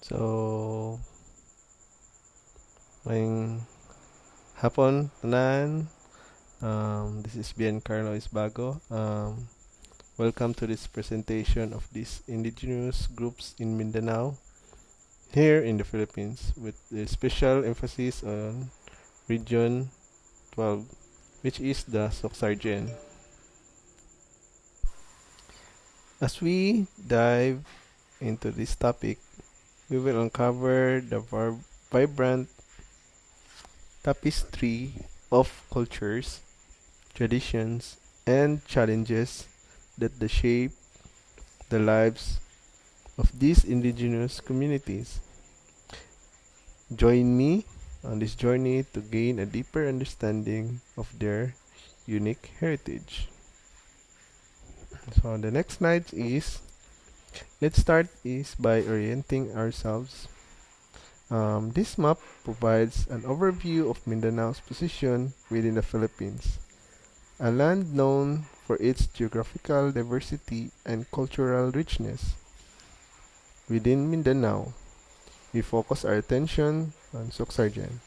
So, ngayong hapon, tanan. This is Bien Carlo Isbago. Welcome to this presentation of these indigenous groups in Mindanao, here in the Philippines, with a special emphasis on Region 12, which is the Soxargen. As we dive into this topic, we will uncover the vibrant tapestry of cultures, traditions, and challenges that shape the lives of these indigenous communities. Join me on this journey to gain a deeper understanding of their unique heritage. So the next slide is, let's start is by orienting ourselves. This map provides an overview of Mindanao's position within the Philippines, a land known for its geographical diversity and cultural richness. Within Mindanao, we focus our attention on Soxargen,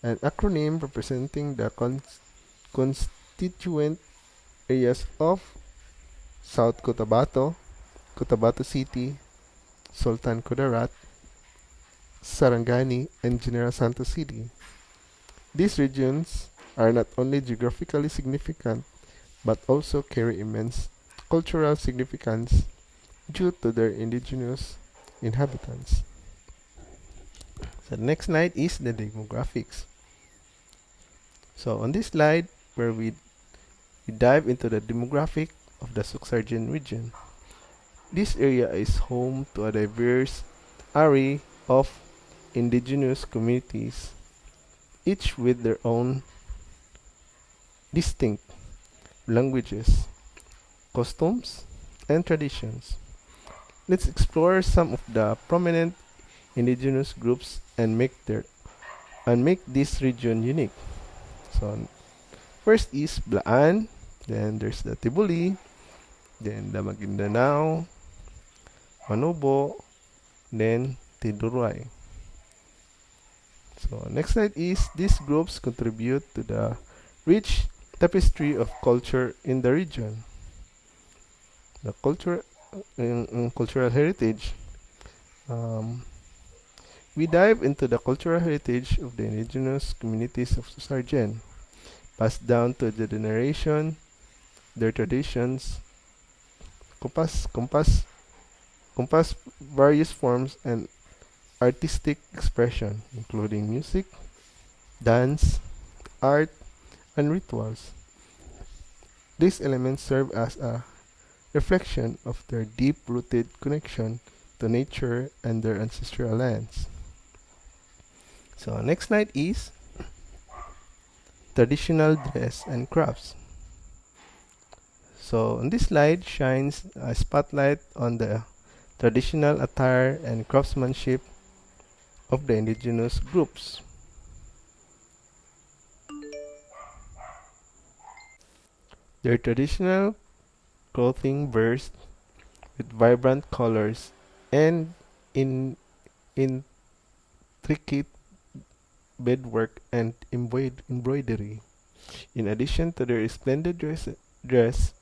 an acronym representing the constituent areas of South Cotabato, Cotabato City, Sultan Kudarat, Sarangani, and General Santos City. These regions are not only geographically significant but also carry immense cultural significance due to their indigenous inhabitants. So the next slide is the demographics. So on this slide, where we dive into the demographic of the Suxargen region. This area is home to a diverse array of indigenous communities, each with their own distinct languages, customs, and traditions. Let's explore some of the prominent indigenous groups and make this region unique. So first is Blaan, then there's the Tibuli, then the Maguindanao, Manobo, then Tiduruay. So next slide is, these groups contribute to the rich tapestry of culture in the region. The cultural heritage. We dive into the cultural heritage of the indigenous communities of Susargen, passed down to the generation, their traditions, compass various forms and artistic expression, including music, dance, art, and rituals. These elements serve as a reflection of their deep-rooted connection to nature and their ancestral lands. So next slide is traditional dress and crafts. So on this slide shines a spotlight on the traditional attire and craftsmanship of the indigenous groups. Their traditional clothing burst with vibrant colors and in intricate beadwork and embroidery. In addition to their splendid dress,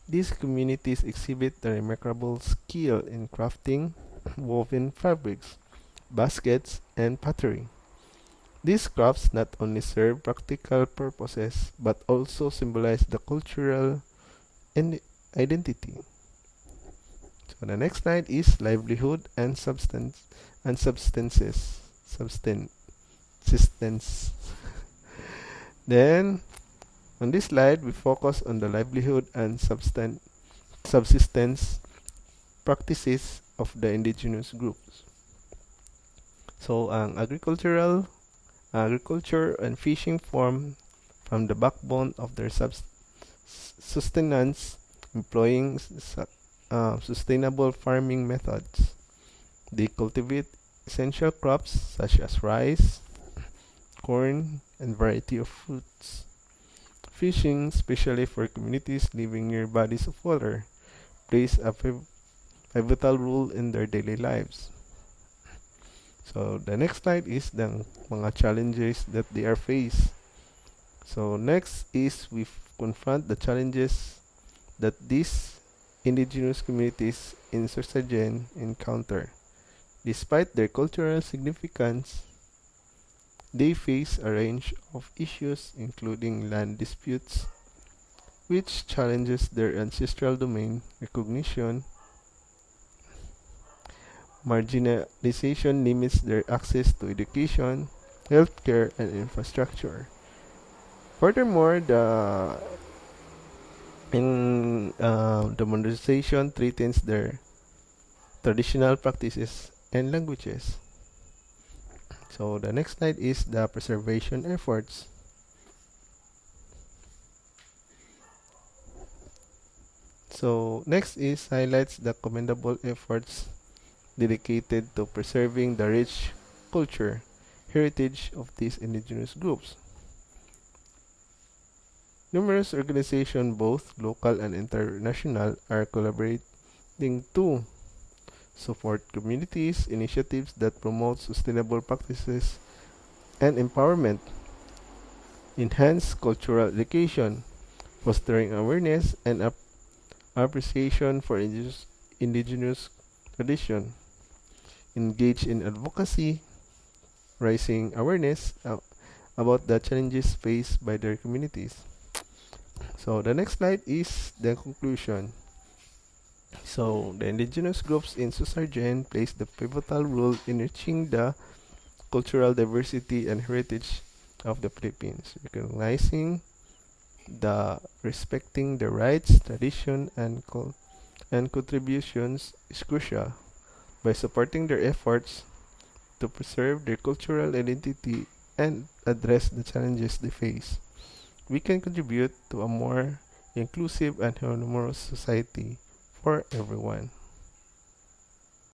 these communities exhibit a remarkable skill in crafting woven fabrics, baskets, and pottery. These crafts not only serve practical purposes but also symbolize the cultural identity. So the next slide is livelihood and subsistence. Then on this slide we focus on the livelihood and subsistence practices of the indigenous groups. So ang agriculture and fishing form from the backbone of their sustenance, employing sustainable farming methods. They cultivate essential crops such as rice, corn, and variety of fruits. Fishing, especially for communities living near bodies of water, plays a pivotal role in their daily lives. So the next slide is the mga challenges that they are faced. So next is we confront the challenges that these indigenous communities in Sorsogon encounter. Despite their cultural significance, they face a range of issues including land disputes, which challenges their ancestral domain recognition. Marginalization limits their access to education, healthcare, and infrastructure. Furthermore, the modernization threatens their traditional practices and languages. So the next slide is the preservation efforts. So next is highlights the commendable efforts dedicated to preserving the rich culture heritage of these indigenous groups. Numerous organizations, both local and international, are collaborating to support communities initiatives that promote sustainable practices and empowerment, enhance cultural education, fostering awareness and appreciation for indigenous tradition, engage in advocacy, raising awareness about the challenges faced by their communities. So the next slide is the conclusion. So the indigenous groups in Susargen plays the pivotal role in enriching the cultural diversity and heritage of the Philippines, recognizing the respecting the rights, tradition, and contributions is crucial. By supporting their efforts to preserve their cultural identity and address the challenges they face, we can contribute to a more inclusive and harmonious society for everyone.